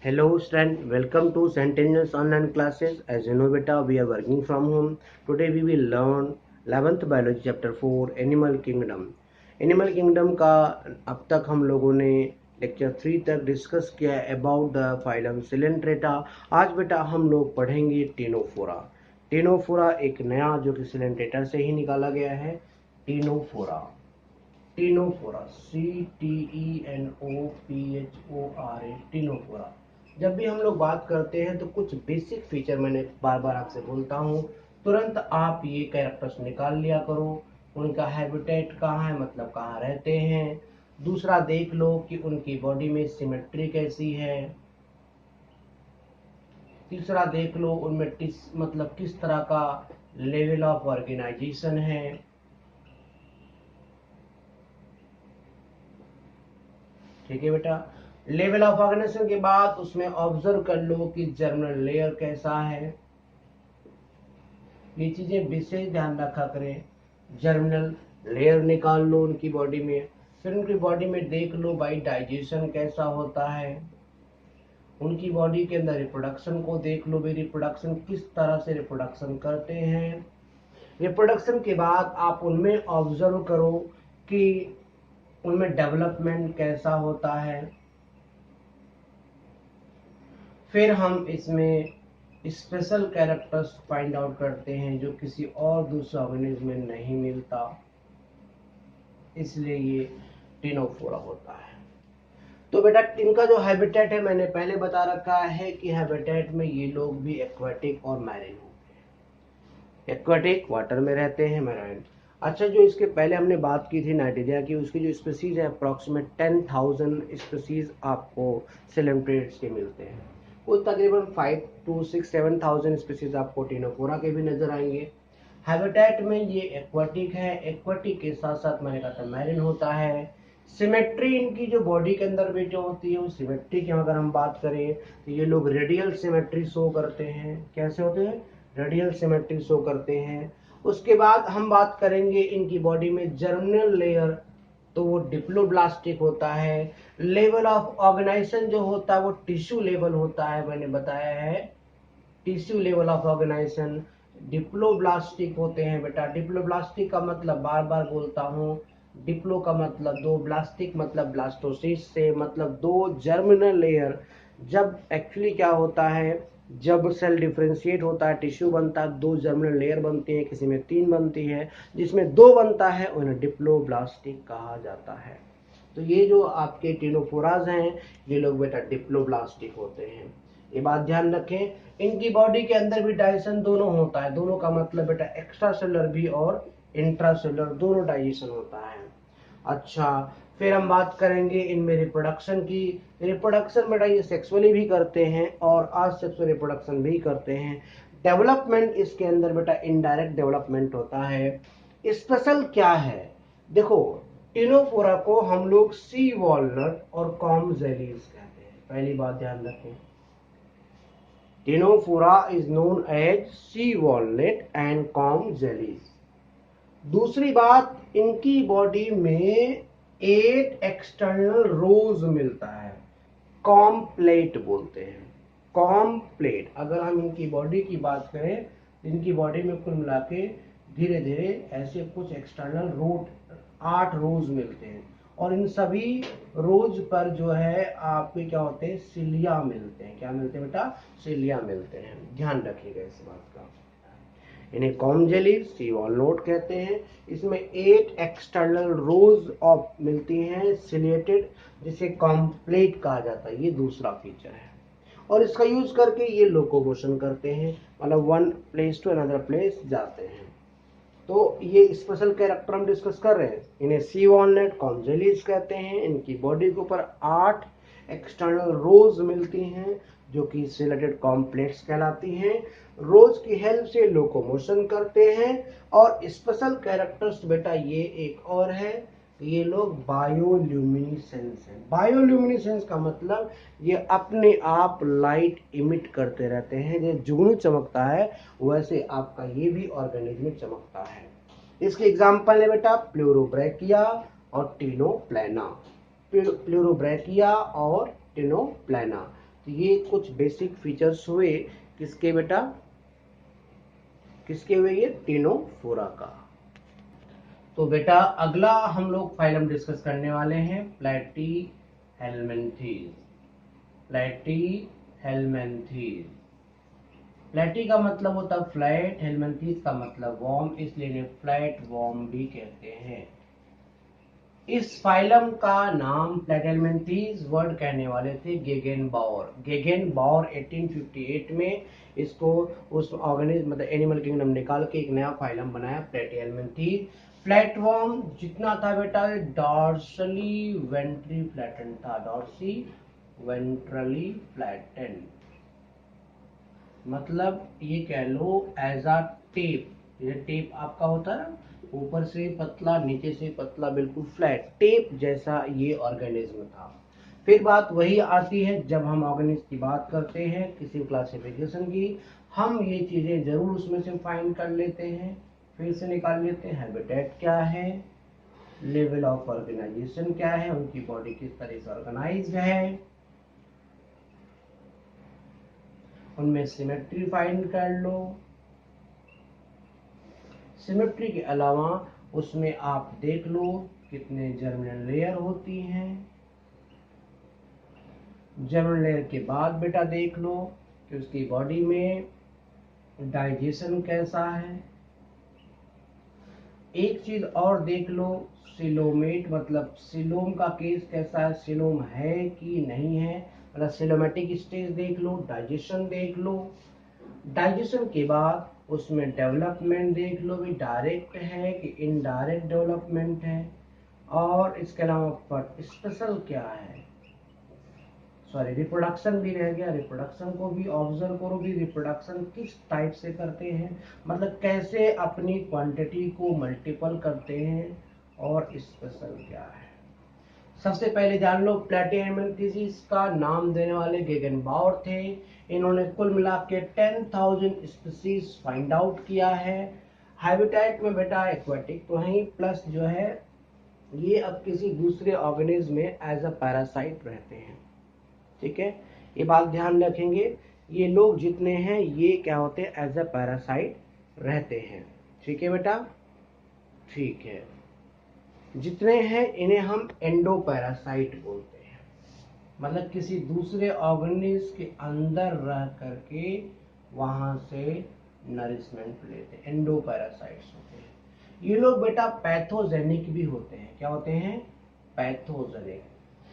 Hello student, welcome to St. Anne's online classes. As you know beta, we are working from home. Today we will learn 11th biology chapter 4 Animal Kingdom. Animal Kingdom का अब तक हम लोगों ने lecture 3 तक discuss किया है about the phylum Coelenterata. आज बेटा हम लोग पढ़ेंगे टीनोफोरा। टीनोफोरा एक नया जो कि सिलेंट्रेटा से ही निकाला गया है। Ctenophora, Ctenophora, CTENOPHORA, Ctenophora. जब भी हम लोग बात करते हैं तो कुछ बेसिक फीचर मैंने बार बार आपसे बोलता हूँ, तुरंत आप ये कैरेक्टर्स निकाल लिया करो। उनका हैबिटेट कहाँ है, मतलब कहाँ रहते हैं। दूसरा देख लो कि उनकी बॉडी में सिमेट्री कैसी है। तीसरा देख लो उनमें मतलब किस तरह का लेवल ऑफ ऑर्गेनाइजेशन है। ठीक है बेटा, लेवल ऑफ ऑर्गेनाइजेशन के बाद उसमें ऑब्जर्व कर लो कि जर्मिनल लेयर कैसा है। ये चीजें विशेष ध्यान रखा करें। जर्मिनल लेयर निकाल लो उनकी बॉडी में, फिर उनकी बॉडी में देख लो भाई डाइजेशन कैसा होता है। उनकी बॉडी के अंदर रिप्रोडक्शन को देख लो, भाई रिप्रोडक्शन किस तरह से रिप्रोडक्शन करते हैं। रिप्रोडक्शन के बाद आप उनमें ऑब्जर्व करो कि उनमें डेवलपमेंट कैसा होता है। फिर हम इसमें स्पेशल कैरेक्टर्स फाइंड आउट करते हैं जो किसी और दूसरे ऑर्गेनिज्म में नहीं मिलता, इसलिए ये टीनोफोरा होता है। तो बेटा इनका जो हैबिटेट है मैंने पहले बता रखा है कि हैबिटेट में ये लोग भी एक्वाटिक और मैरीन होते हैं। एक्वाटिक वाटर में रहते हैं, मैरीन। अच्छा, जो इसके पहले हमने बात की थी नाइटेरिया की, उसकी जो स्पीसीज है अप्रॉक्सीमेट 10,000 स्पीसीज आपको सिलेंट्रेट्स के मिलते हैं। वो तकरीबन 5 to 6 7,000 स्पीसीज आपको टीनोफोरा के भी नजर आएंगे। हैबिटेट में ये एक्वाटिक है, एक्वाटिक के साथ साथ मैंने कहा था मैरीन होता है। सिमेट्री इनकी जो बॉडी के अंदर भी जो होती है वो सिमेट्री की अगर हम बात करें तो ये लोग रेडियल सिमेट्री शो करते हैं। कैसे होते हैं? रेडियल सिमेट्री शो करते हैं। उसके बाद हम बात करेंगे इनकी बॉडी में जर्मिनल लेयर, तो वो डिप्लोब्लास्टिक होता है। लेवल ऑफ ऑर्गेनाइजेशन जो होता है वो टिश्यू लेवल होता है, मैंने बताया है tissue level of organisation diploblastic होते हैं। बेटा डिप्लोब्लास्टिक का मतलब बार बार बोलता हूँ, डिप्लो का मतलब दो, ब्लास्टिक मतलब ब्लास्टोसिस से मतलब दो जर्मिनल लेयर। जब एक्चुअली क्या होता है, जब सेल डिफरेंशिएट होता है, टिश्यू बनता है, दो जर्मिनल लेयर बनती है, किसी में 3 बनती है, जिसमें 2 बनता है उन्हें डिप्लोब्लास्टिक कहा जाता है। तो ये जो आपके टीनोफोराज हैं ये लोग बेटा डिप्लोब्लास्टिक होते हैं। ये बात ध्यान रखें। इनकी बॉडी के अंदर भी डाइजेशन दोनों होता है, दोनों का मतलब बेटा एक्स्ट्रा सेलुलर भी और इंट्रासेलुलर दोनों डाइजेशन होता है। अच्छा, फिर हम बात करेंगे इनमें रिप्रोडक्शन की। रिप्रोडक्शन बेटा ये सेक्सुअली भी करते हैं और असेक्सुअल रिप्रोडक्शन भी करते हैं। डेवलपमेंट इसके अंदर बेटा इनडायरेक्ट डेवलपमेंट होता है। स्पेशल क्या है, देखो टिनोफोरा को हम लोग सी वॉलनट और कॉम जेलीज कहते हैं। पहली बात ध्यान रखें, Ctenophora is known as sea walnut and comb jellies. दूसरी बात, इनकी बॉडी में 8 एक्सटर्नल रोज मिलता है, कॉम्प्लेट बोलते हैं। कॉम्प्लेट, अगर हम इनकी बॉडी की बात करें, इनकी बॉडी में कुल मिला के धीरे धीरे ऐसे कुछ एक्सटर्नल रूट 8 रोज मिलते हैं, और इन सभी रोज पर जो है आपके क्या होते हैं, सिलिया मिलते हैं। क्या मिलते हैं बेटा? सिलिया मिलते हैं। ध्यान रखिएगा इस बात का। इन्हें कॉम जेलीज, सी वॉलनट कहते हैं। इसमें 8 एक्सटर्नल रोज ऑफ मिलती हैं सिलिएटेड, जिसे कॉम्प्लेट कहा जाता है। ये दूसरा फीचर है, और इसका यूज करके ये लोकोमोशन करते हैं, मतलब one place to another place जाते हैं। तो ये स्पेशल कैरेक्टर हम डिस्कस कर रहे हैं। इन्हें सी वॉलनट, कॉम जेलीज कहते हैं। इनकी बॉडी के ऊपर 8 एक्सटर्नल रोज मिलती हैं जो कि सिलेटेड कॉम्प्लेक्स कहलाती हैं। रोज की हेल्प से लोकोमोशन करते हैं। और स्पेशल कैरेक्टर्स बेटा ये एक और है, ये लोग बायोल्यूमिनेसेंस है। बायोल्यूमिनेसेंस का मतलब ये अपने आप लाइट इमिट करते रहते हैं। जैसे जुगनू चमकता है वैसे आपका ये भी ऑर्गेनिज्म चमकता है। इसके एग्जाम्पल है बेटा प्लूरोब्रैकिया और टिनोप्लेना। प्लूरोब्रैकिया और टिनोप्लेना, तो ये कुछ बेसिक फीचर्स हुए किसके बेटा, किसके हुए, ये टिनोफोरा का। तो बेटा अगला हम लोग फाइलम डिस्कस करने वाले हैं प्लैटीहेल्मिन्थीज। प्लैटीहेल्मिन्थीज, प्लैटी का मतलब होता है फ्लैट, हेल्मिन्थीज का मतलब वॉर्म, इसलिए इन्हें फ्लैट वॉर्म भी कहते हैं। इस फाइलम का नाम प्लैटीहेल्मिन्थीज वर्ड कहने वाले थे गेगेनबाउर। गेगेनबाउर 1858 में इसको उस ऑर्गेनिज्म मतलब एनिमल किंगडम निकाल के एक नया फाइलम बनाया प्लैटीहेल्मिन्थीज। प्लेटफॉर्म जितना था बेटा डॉर्सली वेंट्री फ्लैटेंड था, डॉर्सी वेंट्रली फ्लैटेंड, मतलब ये कह लो एज अ टेप, ये टेप आपका होता है ऊपर से पतला नीचे से पतला, बिल्कुल फ्लैट टेप जैसा ये ऑर्गेनिज्म था। फिर बात वही आती है जब हम ऑर्गेनिज्म की बात करते हैं किसी क्लासिफिकेशन की, हम ये चीजें जरूर उसमें से फाइंड कर लेते हैं, फिर से निकाल लेते हैं। हैबिटेट क्या है, लेवल ऑफ ऑर्गेनाइजेशन क्या है, उनकी बॉडी किस तरह से ऑर्गेनाइज्ड है, उनमें सिमेट्री फाइंड कर लो। सिमेट्री के अलावा उसमें आप देख लो कितने जर्मिनल लेयर होती हैं। जर्मिनल लेयर के बाद बेटा देख लो कि उसकी बॉडी में डाइजेशन कैसा है। एक चीज और देख लो, सिलोमेट मतलब सिलोम का केस कैसा है, सिलोम है कि नहीं है, मतलब सिलोमेटिक स्टेज देख लो, डाइजेशन देख लो। डाइजेशन के बाद उसमें डेवलपमेंट देख लो भी डायरेक्ट है कि इनडायरेक्ट डेवलपमेंट है। और इसके अलावा स्पेशल क्या है, सॉरी रिप्रोडक्शन भी रह गया, रिप्रोडक्शन को भी ऑब्जर्व करो भी रिप्रोडक्शन किस टाइप से करते हैं, मतलब कैसे अपनी क्वांटिटी को मल्टीपल करते हैं, और स्पेशल क्या है। सबसे पहले जान लो प्लैटीहेल्मिन्थीज का नाम देने वाले गेगेनबाउर थे। इन्होंने कुल मिला के 10,000 स्पीसीज फाइंड आउट किया है। हैबिटेट में बेटा एक्वाटिक तो है, प्लस जो है ये अब किसी दूसरे ऑर्गेनिज्म में एज अ पैरासाइट रहते हैं। ठीक है, ये बात ध्यान रखेंगे, ये लोग जितने हैं ये क्या होते हैं, एज अ पैरासाइट रहते हैं। ठीक है बेटा, ठीक है, जितने हैं इन्हें हम एंडोपैरासाइट बोलते हैं, मतलब किसी दूसरे ऑर्गेनिज्म के अंदर रह करके वहां से नरिशमेंट लेते हैं, एंडोपैरासाइट्स होते हैं। ये लोग बेटा पैथोजेनिक भी होते हैं। क्या होते हैं, पैथोजेनिक।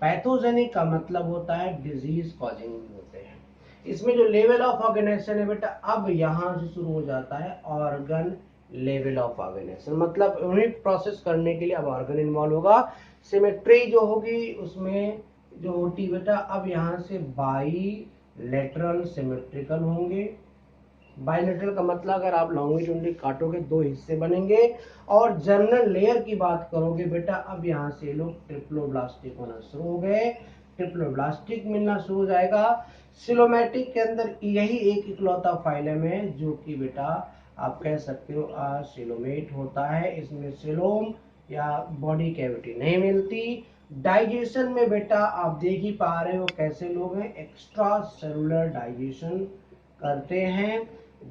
पैथोजेनिक का मतलब होता है डिजीज कॉजिंग भी होते हैं। इसमें जो लेवल ऑफ ऑर्गेनाइजेशन है बेटा अब यहां से शुरू हो जाता है ऑर्गन लेवल ऑफ ऑर्गेनाइजेशन, मतलब यूनिट प्रोसेस करने के लिए अब ऑर्गन इन्वॉल्व होगा। सिमेट्री जो होगी उसमें जो होती बेटा अब यहां से बाईलेटरल सिमेट्रिकल होंगे। बाइलेटरल का मतलब अगर आप लॉन्गिट्यूडनली काटोगे दो हिस्से बनेंगे। और जर्मिनल लेयर की बात करोगे बेटा अब यहाँ से लोग ट्रिप्लोब्लास्टिक होना शुरू हो गए, ट्रिप्लोब्लास्टिक मिलना शुरू हो जाएगा। सिलोमेटिक के अंदर यही एक इकलौता फाइलम है जो कि बेटा आप कह सकते हो सिलोमेट होता है, इसमें सिलोम या बॉडी कैविटी नहीं मिलती। डाइजेशन में बेटा आप देख ही पा रहे हो कैसे लोग हैं, एक्स्ट्रा सेलुलर डाइजेशन करते हैं।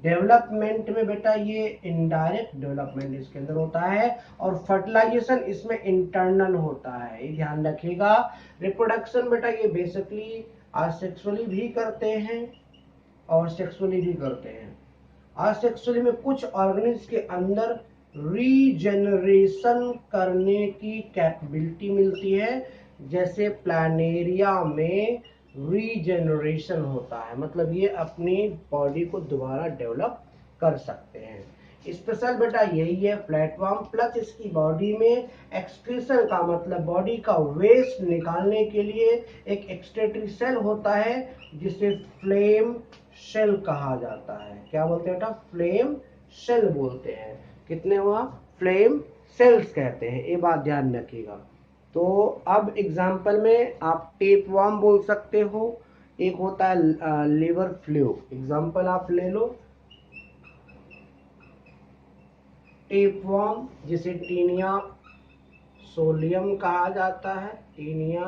डेवलपमेंट में बेटा ये इनडायरेक्ट डेवलपमेंट इसके अंदर होता है, और फर्टिलाइजेशन इसमें इंटरनल होता है, ये ध्यान रखिएगा। रिप्रोडक्शन बेटा ये बेसिकली असेक्सुअली भी करते हैं और सेक्सुअली भी करते हैं। असेक्सुअली में कुछ ऑर्गेनिज्म के अंदर रीजेनरेशन करने की कैपेबिलिटी मिलती है, जैसे प्लानेरिया में रीजेनरेशन होता है, मतलब ये अपनी बॉडी को दोबारा डेवलप कर सकते हैं। स्पेशल बेटा यही है प्लेटफॉर्म, प्लस इसकी बॉडी में एक्सक्रीशन का मतलब बॉडी का वेस्ट निकालने के लिए एक एक्सक्रीटरी सेल होता है जिसे फ्लेम सेल कहा जाता है। क्या बोलते हैं बेटा, फ्लेम सेल बोलते हैं। कितने हुआ, फ्लेम सेल्स कहते हैं, ये बात ध्यान रखिएगा। तो अब एग्जाम्पल में आप टेप वर्म बोल सकते हो, एक होता है लिवर फ्लू, एग्जाम्पल आप ले लो टेप वर्म जिसे टीनिया सोलियम कहा जाता है, टीनिया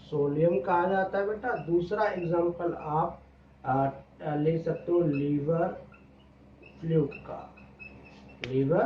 सोडियम कहा जाता है बेटा। दूसरा एग्जाम्पल आप ले सकते हो लीवर फ्लूइड का, लीवर